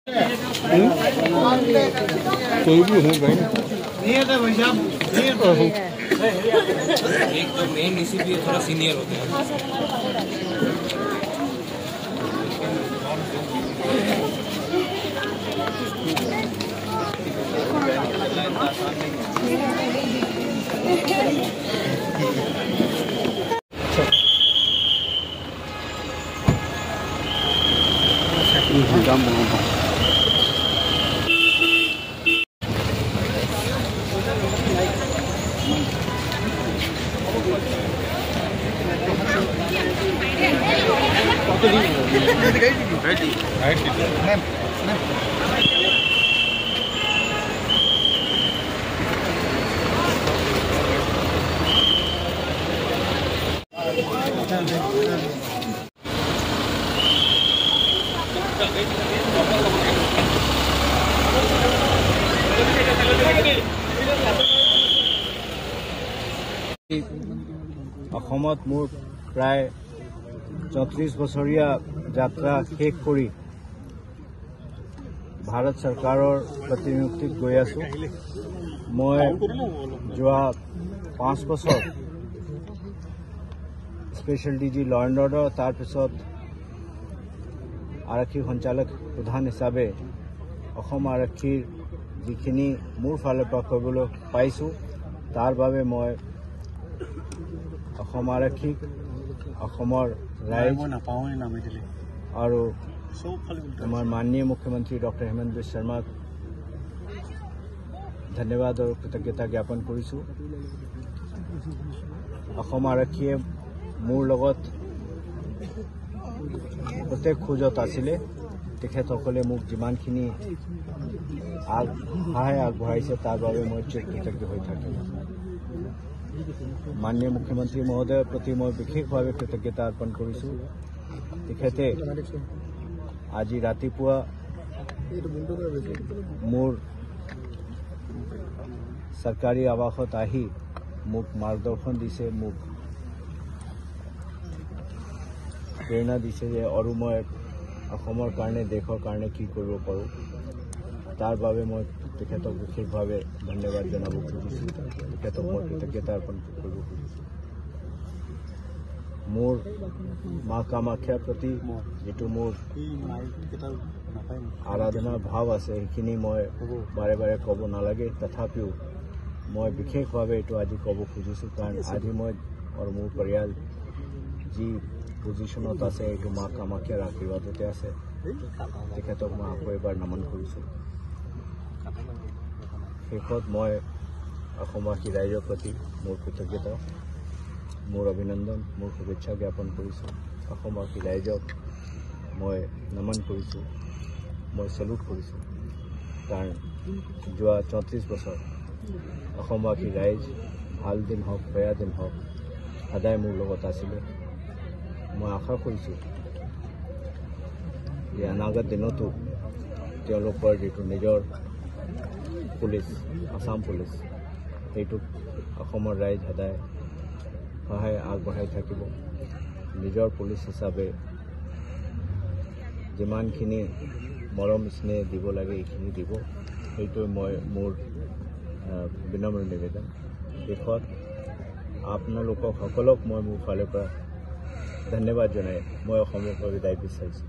कोई भी हो भाई नहीं है भाई साहब एक तो मेन ईसीपी थोड़ा सीनियर होते हैं। অসমত মোৰ প্ৰায় 34 বছৰীয়া যাত্ৰা শেষ কৰি ভাৰত চৰকাৰৰ প্ৰতিনিধিত্বত গৈ আছো। মই যোৱা 5 বছৰ স্পেচিয়েল ডিজি ল এণ্ড অৰ্ডাৰ তাৰপিছত আৰক্ষী সঞ্চালক প্ৰধান হিচাপে অসম আৰক্ষীৰ যিখিনি মোৰ ফালৰ পৰা কৰিবলৈ পাইছোঁ তাৰ বাবে মই অসম আৰক্ষীক অসমৰ ৰাইজ আৰু আমাৰ মাননীয় মুখ্যমন্ত্ৰী ডক্টৰ হেমন্ত বিশ্ব শৰ্মাক ধন্যবাদ আৰু কৃতজ্ঞতা জ্ঞাপন কৰিছোঁ। অসম আৰক্ষীয়ে মোৰ লগত প্ৰত্যেক খোজত আছিলে। তেখেতসকলে মোক যিমানখিনি সহায় আগবঢ়াইছে তাৰ বাবে মই কৃতজ্ঞ হৈ থাকিম। মাননীয় মুখ্যমন্ত্ৰী মহোদয়ৰ প্ৰতি মই বিশেষভাৱে কৃতজ্ঞতা অৰ্পণ কৰিছোঁ। তেখেতে আজি ৰাতিপুৱা মোৰ চৰকাৰী আৱাসত আহি মোক মাৰ্গদৰ্শন দিছে, মোক প্ৰেৰণা দিছে যে আৰু মই অসমৰ কাৰণে দেশৰ কাৰণে কি কৰিব পাৰোঁ। তাৰ বাবে মই তেখেতক বিশেষভাৱে ধন্যবাদ জনাব খুজিছোঁ। তেখেতক মই কৃতজ্ঞতা অৰ্পণ কৰিব খুজিছোঁ। মোৰ মা কামাখ্যাৰ প্ৰতি যিটো মোৰ আৰাধনাৰ ভাৱ আছে সেইখিনি মই বাৰে বাৰে ক'ব নালাগে, তথাপিও মই বিশেষভাৱে এইটো আজি ক'ব খুজিছোঁ। কাৰণ আজি মই আৰু মোৰ পৰিয়াল যি পজিশ্যনত আছে এইটো মা কামাখ্যাৰ আশীৰ্বাদতে আছে। তেখেতক মই আকৌ এবাৰ নমন কৰিছোঁ। শেষত মই অসমবাসী ৰাইজৰ প্ৰতি মোৰ কৃতজ্ঞতা, মোৰ অভিনন্দন, মোৰ শুভেচ্ছা জ্ঞাপন কৰিছোঁ। অসমবাসী ৰাইজক মই নমন কৰিছোঁ, মই চেলুট কৰিছোঁ। কাৰণ যোৱা 34 বছৰ অসমবাসী ৰাইজ ভাল দিন হওক বেয়া দিন হওক সদায় মোৰ লগত আছিলে। মই আশা কৰিছোঁ যে অনাগত দিনতো তেওঁলোকৰ যিটো নিজৰ পুলিচ, আসাম পুলিচ, সেইটোক অসমৰ ৰাইজ সদায় সহায় আগবঢ়াই থাকিব। নিজৰ পুলিচ হিচাপে যিমানখিনি মৰম স্নেহ দিব লাগে এইখিনি দিব, সেইটোৱে মই মোৰ বিনম্ৰ নিবেদন। শেষত আপোনালোকক সকলক মই মোৰ ফালৰ পৰা ধন্যবাদ জনাই মই অসমৰ পৰা বিদায় বিচাৰিছোঁ।